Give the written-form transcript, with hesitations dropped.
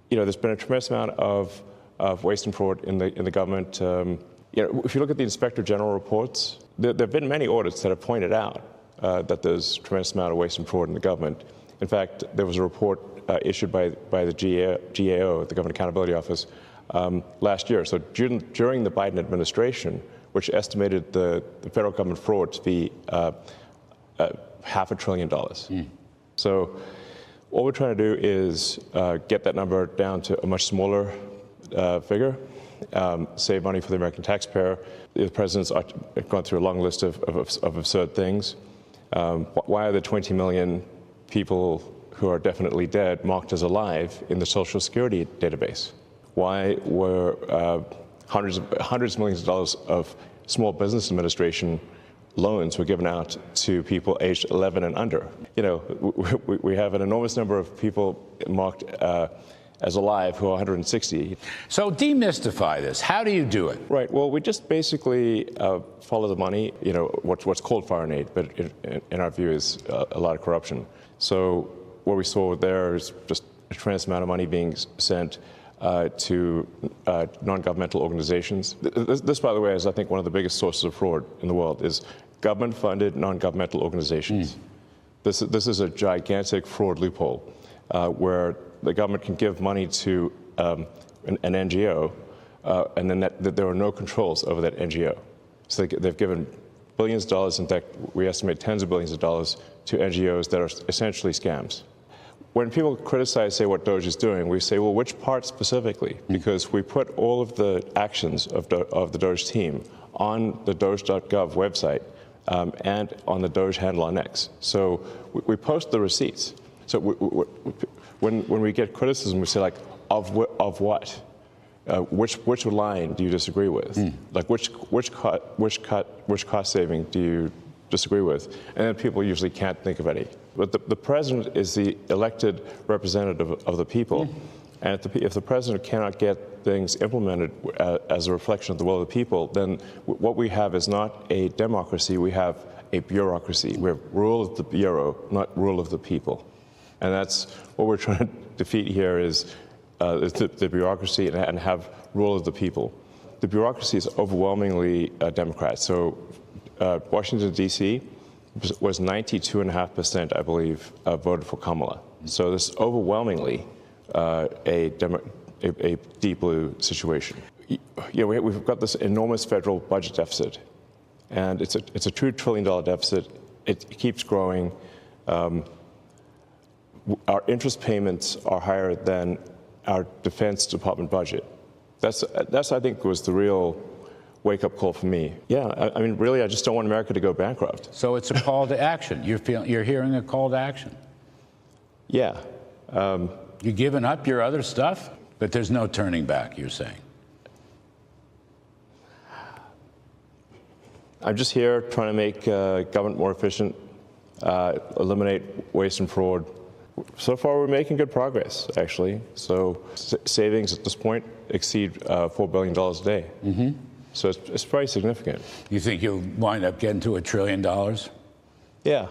there's been a tremendous amount of waste and fraud in the government. If you look at the Inspector General reports, there have been many audits that have pointed out that there's a tremendous amount of waste and fraud in the government. In fact, there was a report issued by the GAO, the Government Accountability Office, last year. So during the Biden administration, which estimated the federal government fraud to be $500 billion. So all we're trying to do is get that number down to a much smaller figure, save money for the American taxpayer. The president's gone through a long list of absurd things. Why are the 20 million people who are definitely dead marked as alive in the Social Security database? Why were hundreds of millions of dollars of Small Business Administration loans were given out to people aged 11 and under? We have an enormous number of people marked as alive who are 160. So demystify this. How do you do it? Right. Well, we just basically follow the money. What's called foreign aid, but in our view is a lot of corruption. So what we saw there is just a tremendous amount of money being sent to non-governmental organizations. This, by the way, is I think one of the biggest sources of fraud in the world is government-funded non-governmental organizations. This is a gigantic fraud loophole where the government can give money to an NGO, and then there are no controls over that NGO. So they've given billions of dollars, in fact, we estimate tens of billions of dollars to NGOs that are essentially scams. When people criticize, say, what DOGE is doing, we say, well, which part specifically? Because we put all of the actions of the DOGE team on the doge.gov website and on the DOGE handle on X. So we post the receipts. So when we get criticism, we say, like, of what? Which line do you disagree with? Like, which cost saving do you disagree with? And then people usually can't think of any. But the president is the elected representative of the people. And if the president cannot get things implemented as a reflection of the will of the people, then what we have is not a democracy, we have a bureaucracy. We have rule of the bureau, not rule of the people. And that's what we're trying to defeat here is the bureaucracy and have rule of the people. The bureaucracy is overwhelmingly Democrat. So Washington, D.C. was 92.5%, I believe, voted for Kamala. So this is overwhelmingly a deep blue situation. We've got this enormous federal budget deficit, and it's a $2 trillion deficit. It keeps growing. Our interest payments are higher than our Defense Department budget. That's I think was the real wake-up call for me. Yeah, I mean, really, I just don't want America to go bankrupt. So it's a call to action. You're hearing a call to action. Yeah. You've given up your other stuff, but there's no turning back, you're saying. I'm just here trying to make government more efficient, eliminate waste and fraud. So far, we're making good progress, actually. So savings at this point exceed $4 billion a day. So it's pretty significant. You think you'll wind up getting to $1 trillion? Yeah.